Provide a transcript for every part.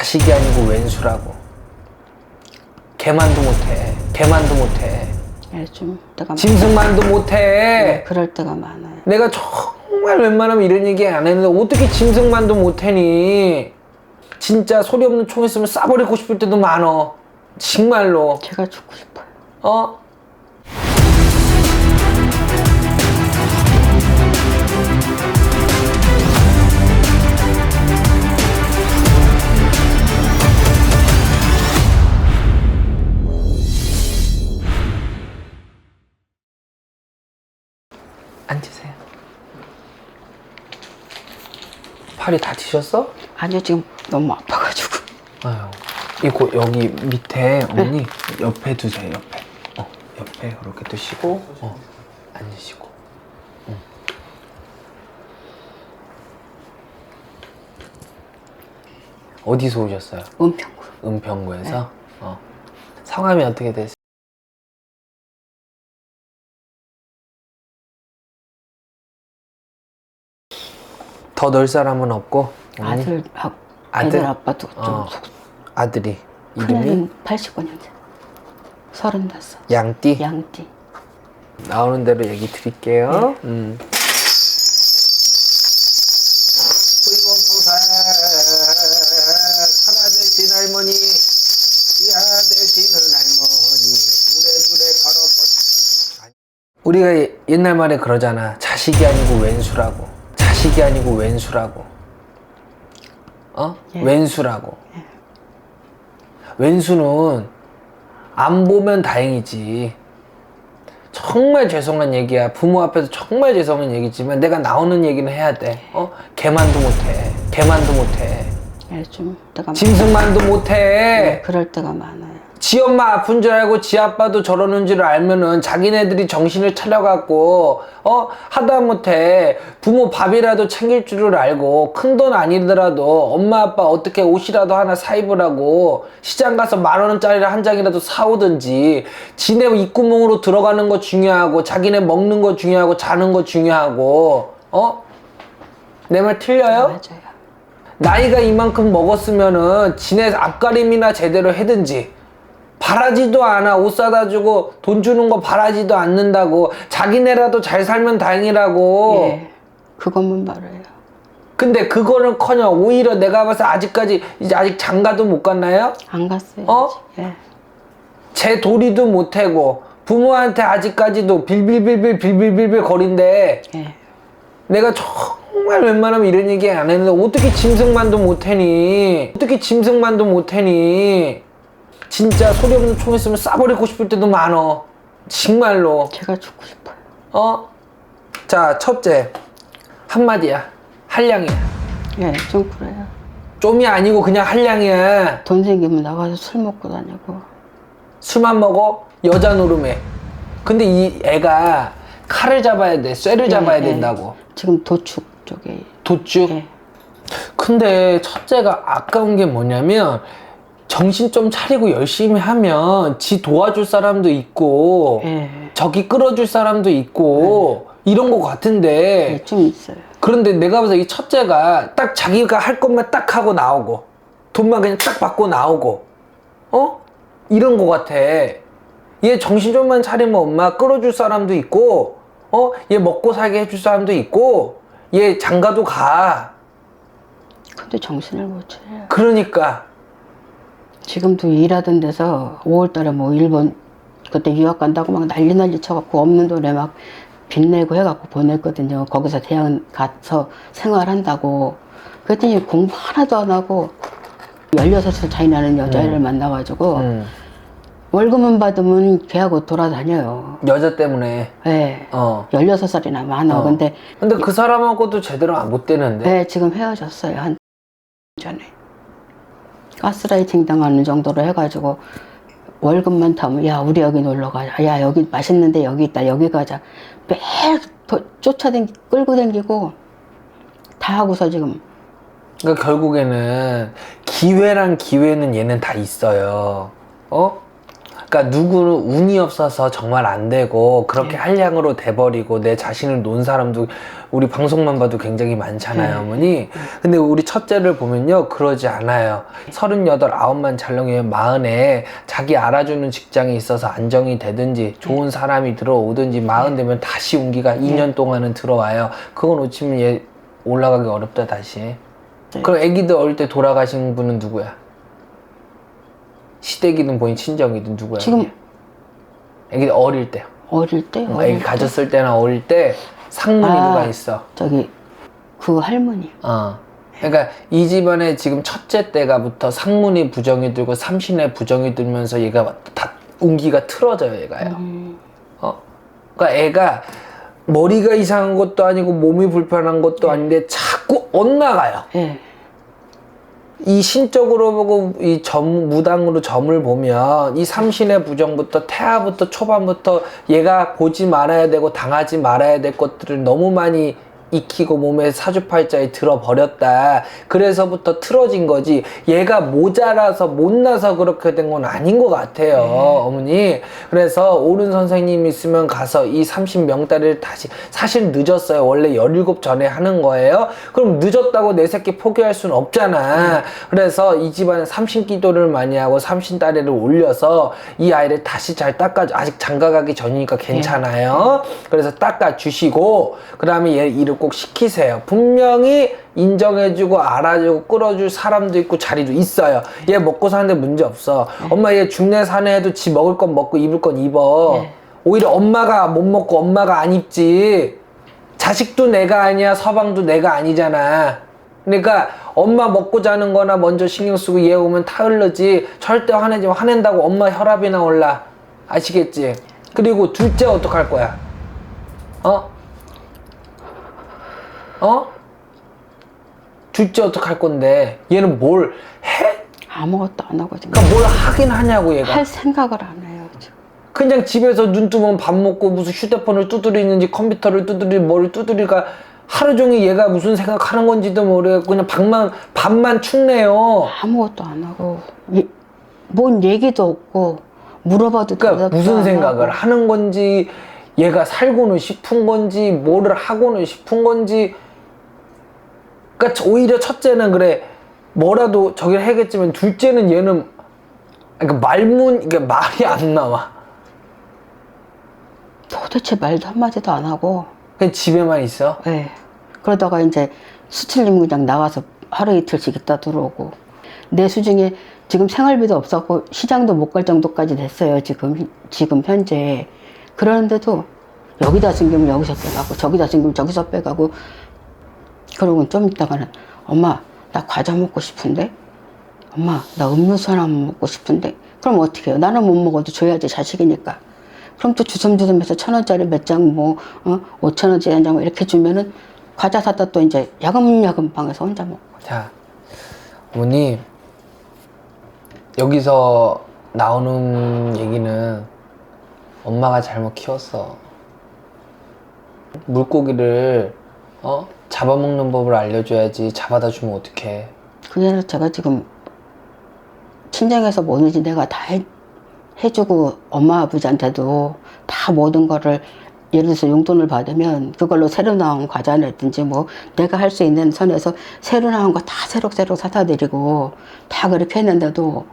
자식이 아니고 왼수라고. 개만도 못해. 개만도 못해. 예, 좀 때가 짐승만도 못해. 네, 그럴 때가 많아요. 내가 정말 웬만하면 이런 얘기 안 했는데 어떻게 짐승만도 못해니. 진짜 소리 없는 총 있으면 쏴버리고 싶을 때도 많어. 정말로. 제가 죽고 싶어요. 어? 앉으세요. 팔이 다치셨어? 아니요, 지금 너무 아파가지고. 아유, 이거 여기 밑에 어머니 옆에 두세요. 옆에. 옆에 그렇게 두시고 앉으시고. 어디서 오셨어요? 은평구. 은평구에서. 성함이 어떻게 되세요? 더 넣을 사람은 없고 어머니? 아들 아빠도 좀 아들이 이름이 큰애는 89년생 35 양띠. 양띠. 나오는 대로 얘기 드릴게요. 호의원포사 살아 되신 할머니, 지하 되시는 할머니, 우레주레 걸어뻗. 우리가 옛날 말에 그러잖아. 자식이 아니고 왼수라고. 자식이 아니고 왼수라고. 예. 왼수라고. 예. 왼수는 안 보면 다행이지. 정말 죄송한 얘기야. 부모 앞에서 정말 죄송한 얘기지만 내가 나오는 얘기는 해야 돼. 개만도 못해. 개만도 못해. 예, 좀 때가 짐승만도 못해. 네, 그럴 때가 많아요. 지 엄마 아픈 줄 알고 지 아빠도 저러는 줄 알면은 자기네들이 정신을 차려갖고 하다못해 부모 밥이라도 챙길 줄을 알고 큰돈 아니더라도 엄마 아빠 어떻게 옷이라도 하나 사 입으라고 시장 가서 10,000원짜리 한 장이라도 사오든지. 지네 입구멍으로 들어가는 거 중요하고 자기네 먹는 거 중요하고 자는 거 중요하고. 내 말 틀려요? 맞아요. 나이가 이만큼 먹었으면은 지네 앞가림이나 제대로 해든지. 바라지도 않아. 옷 사다 주고 돈 주는 거 바라지도 않는다고. 자기네라도 잘 살면 다행이라고. 예, 그것만 말해요. 근데 그거는커녕 오히려 내가 봐서 아직까지 이제 아직 장가도 못 갔나요? 안 갔어요. 아직. 예. 제 도리도 못 해고 부모한테 아직까지도 빌빌빌빌 거린데. 예. 내가 정말 웬만하면 이런 얘기 안 했는데 어떻게 짐승만도 못해니. 어떻게 짐승만도 못해니. 진짜 소리 없는 총 있으면 쏴버리고 싶을 때도 많어. 정말로. 제가 죽고 싶어요. 자, 첫째 한마디야. 한량이야. 예, 좀 그래요. 좀이 아니고 그냥 한량이야. 돈 생기면 나가서 술 먹고 다니고. 술만 먹어. 여자 노름해. 근데 이 애가 칼을 잡아야 돼. 쇠를 잡아야 된다고. 지금 도축 쪽에. 도축. 예. 근데 첫째가 아까운 게 뭐냐면 정신 좀 차리고 열심히 하면 지 도와줄 사람도 있고 예. 저기 끌어줄 사람도 있고 이런 거 같은데. 예, 좀 있어요. 그런데 내가 봐서 이 첫째가 딱 자기가 할 것만 딱 하고 나오고 돈만 그냥 딱 받고 나오고 이런 거 같아. 얘 정신 좀만 차리면 엄마 끌어줄 사람도 있고 얘 먹고 살게 해줄 사람도 있고 얘 장가도 가. 근데 정신을 못 차려요. 그러니까 지금도 일하던 데서 5월달에 뭐 일본 그때 유학 간다고 막 난리 쳐갖고 없는 돈에 막 빚내고 해갖고 보냈거든요. 거기서 대학 가서 생활한다고. 그랬더니 공부 하나도 안 하고 16살 차이 나는 여자애를 만나가지고 월급만 받으면 걔하고 돌아다녀요. 여자 때문에. 네. 16살이나 많아. 근데 그 사람하고도 제대로 못 되는데. 네, 지금 헤어졌어요. 한 전에. 가스라이팅 당하는 정도로 해가지고 월급만 타면 야 우리 여기 놀러 가자. 야 여기 맛있는데 여기 있다. 여기 가자. 매일 끌고 다니고 다 하고서 지금. 그러니까 결국에는 기회란 기회는 얘는 다 있어요. 그러니까 누구는 운이 없어서 정말 안 되고 그렇게 한량으로 돼버리고 내 자신을 놓은 사람도 우리 방송만 봐도 굉장히 많잖아요, 어머니. 근데 우리 첫째를 보면요, 그러지 않아요. 38, 9만 잘롱이면 40에 자기 알아주는 직장이 있어서 안정이 되든지 좋은 사람이 들어오든지 40 되면 다시 운기가 2년 동안은 들어와요. 그거 놓치면 얘 올라가기 어렵다, 다시. 그럼 애기들 어릴 때 돌아가신 분은 누구야? 시댁이든 본인 친정이든 누구야? 지금 애기들 어릴 때. 어릴 때? 애기 가졌을 때나 어릴 때 상문이 누가 있어? 저기 그 할머니. 그러니까 이 집안에 지금 첫째 때가부터 상문이 부정이 들고 삼신에 부정이 들면서 얘가 다 운기가 틀어져요, 얘가요. 그러니까 애가 머리가 이상한 것도 아니고 몸이 불편한 것도 아닌데 자꾸 엇나가요. 예. 이 신적으로 보고 이 무당으로 점을 보면 이 삼신의 부정부터 태아부터 초반부터 얘가 보지 말아야 되고 당하지 말아야 될 것들을 너무 많이 익히고 몸에 사주팔자에 들어버렸다. 그래서부터 틀어진 거지. 얘가 모자라서 못나서 그렇게 된 건 아닌 것 같아요, 어머니. 그래서 옳은 선생님 있으면 가서 이 30명다리를 다시, 사실 늦었어요. 원래 17 전에 하는 거예요. 그럼 늦었다고 내 새끼 포기할 수는 없잖아. 그래서 이 집안에 삼신기도를 많이 하고 삼신다리를 올려서 이 아이를 다시 잘 닦아줘. 아직 장가가기 전이니까 괜찮아요. 그래서 닦아주시고 그 다음에 얘 일을 꼭 시키세요. 분명히 인정해주고 알아주고 끌어줄 사람도 있고 자리도 있어요. 얘 먹고 사는데 문제 없어. 엄마 얘 죽네 사네 해도 지 먹을 건 먹고 입을 건 입어. 오히려 엄마가 못 먹고 엄마가 안 입지. 자식도 내가 아니야, 서방도 내가 아니잖아. 그러니까 엄마 먹고 자는 거나 먼저 신경 쓰고 얘 오면 타흘르지. 절대 화내지 마. 화낸다고 엄마 혈압이나 올라. 아시겠지? 그리고 둘째 어떡할 거야? 둘째 어떡할 건데? 얘는 뭘 해? 아무것도 안 하고 지금. 그러니까 뭘 하긴 하냐고, 얘가. 할 생각을 안 해요, 지금. 그냥 집에서 눈 뜨면 밥 먹고 무슨 휴대폰을 두드리는지 컴퓨터를 두드리고 뭐를 두드리가 하루 종일 얘가 무슨 생각하는 건지도 모르겠고 그냥 밥만 축내요. 아무것도 안 하고 뭔 얘기도 없고 물어봐도 그러니까 대답도 무슨 안 생각을 하고. 하는 건지 얘가 살고는 싶은 건지 뭐를 하고는 싶은 건지. 그러니까 오히려 첫째는 그래 뭐라도 저기를 해야겠지만 둘째는 얘는 그러니까 이게 말이 안 나와. 도대체 말도 한마디도 안 하고. 그냥 집에만 있어. 예. 그러다가 이제 수칠님 그냥 나가서 하루 이틀씩 있다 들어오고. 내 수중에 지금 생활비도 없었고 시장도 못 갈 정도까지 됐어요. 지금 현재. 그러는데도 여기다 숨기면 여기서 빼가고 저기다 숨기면 저기서 빼가고. 그러고 좀 있다가는 엄마 나 과자 먹고 싶은데, 엄마 나 음료수 하나 먹고 싶은데. 그럼 어떻게 해요? 나는 못 먹어도 줘야지, 자식이니까. 그럼 또 주섬주섬해서 1,000원짜리 몇 장 5,000원짜리 한 장 이렇게 주면은 과자 사다 또 이제 야금야금 방에서 혼자 먹고. 자, 어머니 여기서 나오는 얘기는 엄마가 잘못 키웠어. 물고기를 잡아먹는 법을 알려줘야지 잡아다 주면 어떡해. 그게 아니라 제가 지금 친정에서 뭐든지 내가 다 해주고 엄마 아버지한테도 다 모든 거를 예를 들어서 용돈을 받으면 그걸로 새로 나온 과자라든지 뭐 내가 할 수 있는 선에서 새로 나온 거 다 새록새록 사다 드리고 다 그렇게 했는데도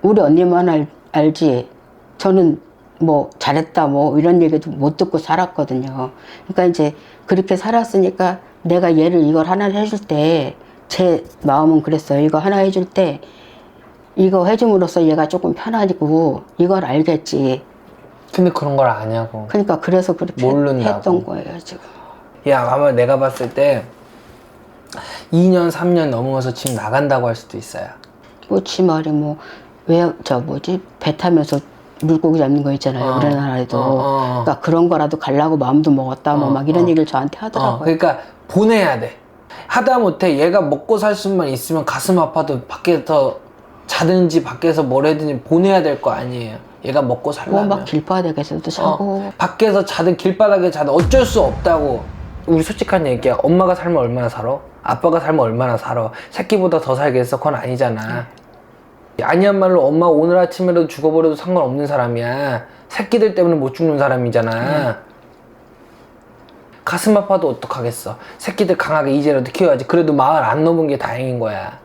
우리 언니만 알지 저는 뭐 잘했다 뭐 이런 얘기도 못 듣고 살았거든요. 그러니까 이제 그렇게 살았으니까 내가 얘를 이걸 하나 해줄 때 제 마음은 그랬어요. 이거 하나 해줄 때 이거 해줌으로써 얘가 조금 편하고 이걸 알겠지. 근데 그런 걸 아냐고. 그러니까 그래서 그렇게 모른다고. 했던 거예요 지금. 야, 아마 내가 봤을 때 2년 3년 넘어서 집 나간다고 할 수도 있어요. 뭐지 말이 뭐 왜 저 뭐지 배 타면서 물고기 잡는 거 있잖아요. 우리나라에도. 그러니까 그런 거라도 가려고 마음도 먹었다 뭐 막 이런 얘기를 저한테 하더라고요. 그러니까 보내야 돼. 하다못해 얘가 먹고 살 수만 있으면 가슴 아파도 밖에서 자든지 밖에서 뭘 하든지 보내야 될 거 아니에요. 얘가 먹고 살려면. 뭐 막 길바닥에서도 자고. 밖에서 자든 길바닥에 자든 어쩔 수 없다고. 우리 솔직한 얘기야. 엄마가 살면 얼마나 살아? 아빠가 살면 얼마나 살아? 새끼보다 더 살겠어? 그건 아니잖아. 아니야말로 엄마 오늘 아침에라도 죽어버려도 상관없는 사람이야. 새끼들 때문에 못 죽는 사람이잖아. 가슴 아파도 어떡하겠어. 새끼들 강하게 이제라도 키워야지. 그래도 마흔 안 넘은 게 다행인 거야.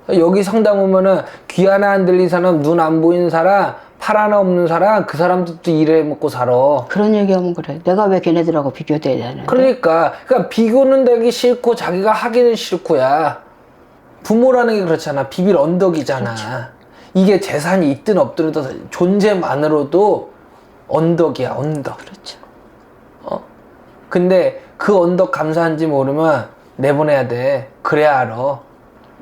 여기 성당 오면은 귀 하나 안 들린 사람, 눈 안 보이는 사람, 팔 하나 없는 사람, 그 사람들도 일해 먹고 살아. 그런 얘기하면 그래. 내가 왜 걔네들하고 비교돼야 되는데? 그러니까 비교는 되기 싫고 자기가 하기는 싫고야. 부모라는 게 그렇잖아. 비빌 언덕이잖아. 그렇죠. 이게 재산이 있든 없든 존재만으로도 언덕이야, 언덕. 그렇죠. 근데 그 언덕 감사한지 모르면 내보내야 돼. 그래야 알아.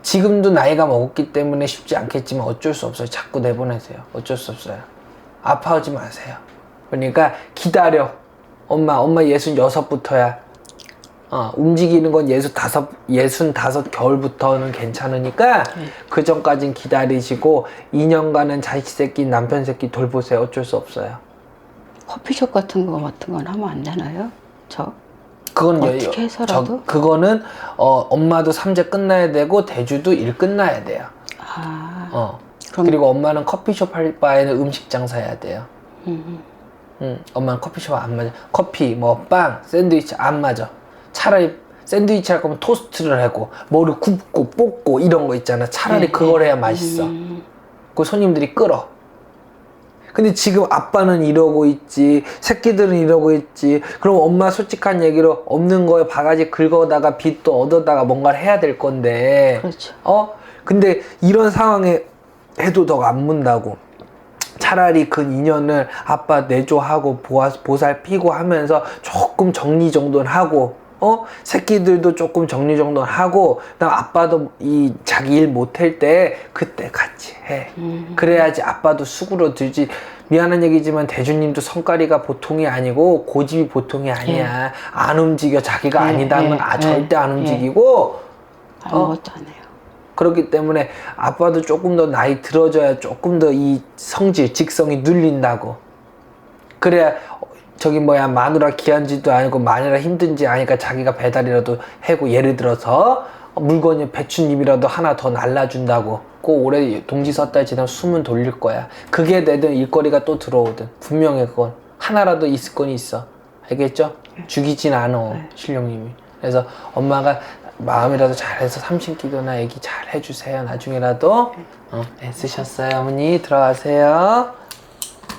지금도 나이가 먹었기 때문에 쉽지 않겠지만 어쩔 수 없어요. 자꾸 내보내세요. 어쩔 수 없어요. 아파하지 마세요. 그러니까 기다려. 엄마 66부터야. 움직이는 건 65 겨울부터는 괜찮으니까 그 전까진 기다리시고 2년간은 자식 새끼, 남편 새끼 돌보세요. 어쩔 수 없어요. 커피숍 같은 건 하면 안 되나요? 그건 어떻게 해서라도? 그거는 엄마도 3제 끝나야 되고 대주도 일 끝나야 돼요. 그럼... 그리고 엄마는 커피숍 할 바에는 음식 장사 해야 돼요. 엄마는 커피숍 안 맞아. 커피, 빵, 샌드위치 안 맞아. 차라리 샌드위치 할 거면 토스트를 하고 뭐를 굽고 볶고 이런 거 있잖아. 차라리 그걸 해야 맛있어. 그 손님들이 끌어. 근데 지금 아빠는 이러고 있지, 새끼들은 이러고 있지. 그럼 엄마 솔직한 얘기로 없는 거에 바가지 긁어다가 빚도 얻어다가 뭔가를 해야 될 건데. 그렇죠. 근데 이런 상황에 해도 더 안 문다고. 차라리 그 2년을 아빠 내조하고 보살피고 하면서 조금 정리정돈 하고, 새끼들도 조금 정리정돈 하고, 그다음 아빠도 자기 일 못할 때 그때 같이 해. 그래야지 아빠도 수그러들지. 미안한 얘기지만 대주님도 성깔이가 보통이 아니고 고집이 보통이 아니야. 안 움직여. 자기가 아니다면 절대 안 움직이고. 아무것도 안 해요. 그렇기 때문에 아빠도 조금 더 나이 들어져야 조금 더 이 성질, 직성이 눌린다고. 그래야 마누라 귀한지도 아니고 마누라 힘든지 아니까 자기가 배달이라도 하고, 예를 들어서 물건이 배추잎이라도 하나 더 날라준다고. 꼭 올해 동지 섣달 지나면 숨은 돌릴 거야. 그게 되든 일거리가 또 들어오든 분명히 그건 하나라도 있을 건 있어. 알겠죠? 죽이진 않아, 신령님이. 그래서 엄마가 마음이라도 잘해서 삼신기도나 애기 잘 해주세요. 나중에라도 애쓰셨어요. 어머니 들어가세요.